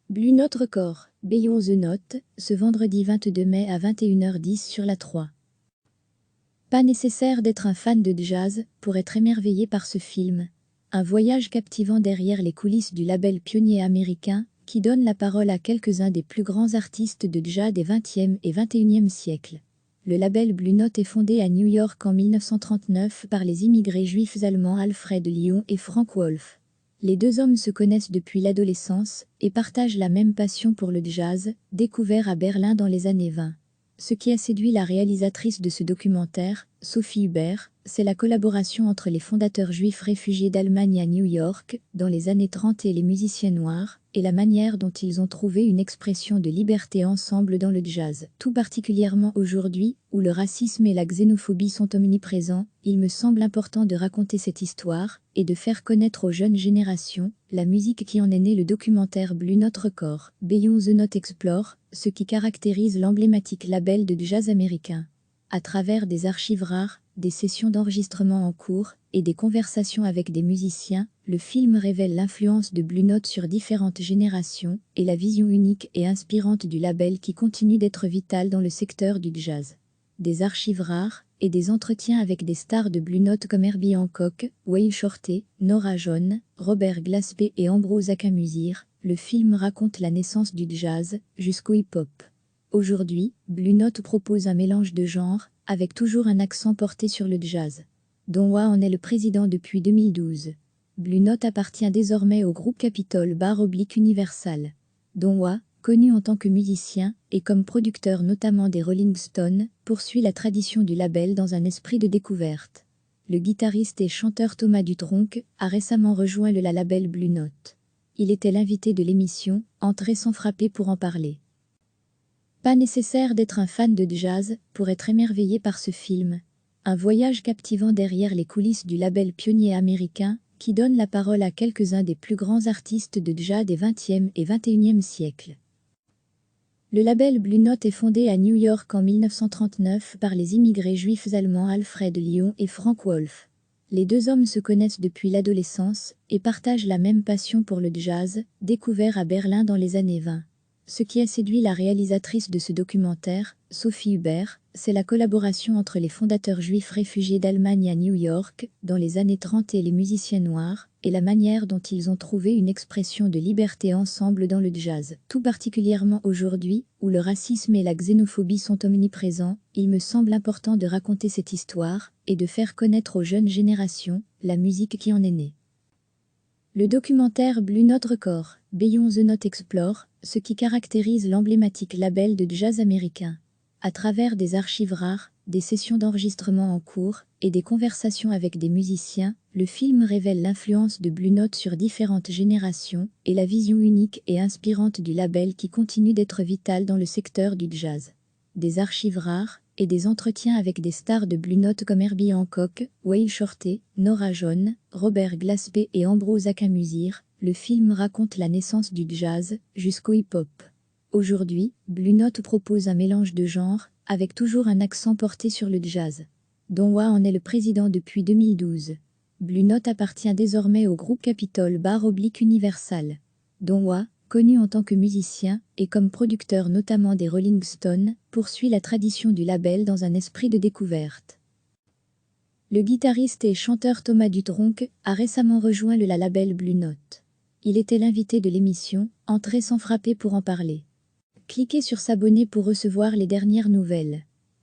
Blue Note Record, Beyond the Note, ce vendredi 22 mai à 21h10 sur la 3. Pas nécessaire d'être un fan de jazz pour être émerveillé par ce film. Un voyage captivant derrière les coulisses du label pionnier américain qui donne la parole à quelques-uns des plus grands artistes de jazz des 20e et 21e siècles. Le label Blue Note est fondé à New York en 1939 par les immigrés juifs allemands Alfred Lyon et Frank Wolf. Les deux hommes se connaissent depuis l'adolescence et partagent la même passion pour le jazz, découvert à Berlin dans les années 20. Ce qui a séduit la réalisatrice de ce documentaire, Sophie Hubert, c'est la collaboration entre les fondateurs juifs réfugiés d'Allemagne à New York, dans les années 30 et les musiciens noirs, et la manière dont ils ont trouvé une expression de liberté ensemble dans le jazz. Tout particulièrement aujourd'hui, où le racisme et la xénophobie sont omniprésents, il me semble important de raconter cette histoire, et de faire connaître aux jeunes générations la musique qui en est née. Le documentaire Blue Note Record, Beyond the Note explore ce qui caractérise l'emblématique label de jazz américain. À travers des archives rares, des sessions d'enregistrement en cours et des conversations avec des musiciens, le film révèle l'influence de Blue Note sur différentes générations et la vision unique et inspirante du label qui continue d'être vital dans le secteur du jazz. Des archives rares et des entretiens avec des stars de Blue Note comme Herbie Hancock, Wayne Shorter, Nora Jones, Robert Glasper et Ambroise Acamusir, le film raconte la naissance du jazz jusqu'au hip-hop. Aujourd'hui, Blue Note propose un mélange de genres, avec toujours un accent porté sur le jazz. Don Wa en est le président depuis 2012. Blue Note appartient désormais au groupe Capitol Universal. Don Wa, connu en tant que musicien et comme producteur notamment des Rolling Stones, poursuit la tradition du label dans un esprit de découverte. Le guitariste et chanteur Thomas Dutronc a récemment rejoint le label Blue Note. Il était l'invité de l'émission « Entrer sans frapper » pour en parler. Pas nécessaire d'être un fan de jazz pour être émerveillé par ce film. Un voyage captivant derrière les coulisses du label pionnier américain qui donne la parole à quelques-uns des plus grands artistes de jazz des 20e et 21e siècles. Le label Blue Note est fondé à New York en 1939 par les immigrés juifs allemands Alfred Lyon et Frank Wolf. Les deux hommes se connaissent depuis l'adolescence et partagent la même passion pour le jazz, découvert à Berlin dans les années 20. Ce qui a séduit la réalisatrice de ce documentaire, Sophie Hubert, c'est la collaboration entre les fondateurs juifs réfugiés d'Allemagne à New York, dans les années 30 et les musiciens noirs, et la manière dont ils ont trouvé une expression de liberté ensemble dans le jazz. Tout particulièrement aujourd'hui, où le racisme et la xénophobie sont omniprésents, il me semble important de raconter cette histoire, et de faire connaître aux jeunes générations la musique qui en est née. Le documentaire Blue Note Record, Beyond the Note explore ce qui caractérise l'emblématique label de jazz américain. À travers des archives rares, des sessions d'enregistrement en cours et des conversations avec des musiciens, le film révèle l'influence de Blue Note sur différentes générations et la vision unique et inspirante du label qui continue d'être vital dans le secteur du jazz. Des archives rares et des entretiens avec des stars de Blue Note comme Herbie Hancock, Wayne Shorter, Nora Jones, Robert Glasper et Ambroise Acamusir, le film raconte la naissance du jazz jusqu'au hip-hop. Aujourd'hui, Blue Note propose un mélange de genres, avec toujours un accent porté sur le jazz. Don Wa en est le président depuis 2012. Blue Note appartient désormais au groupe Capitol Universal. Don Wa, connu en tant que musicien et comme producteur notamment des Rolling Stones, poursuit la tradition du label dans un esprit de découverte. Le guitariste et chanteur Thomas Dutronc a récemment rejoint le label Blue Note. Il était l'invité de l'émission « Entrer sans frapper » pour en parler. Cliquez sur s'abonner pour recevoir les dernières nouvelles.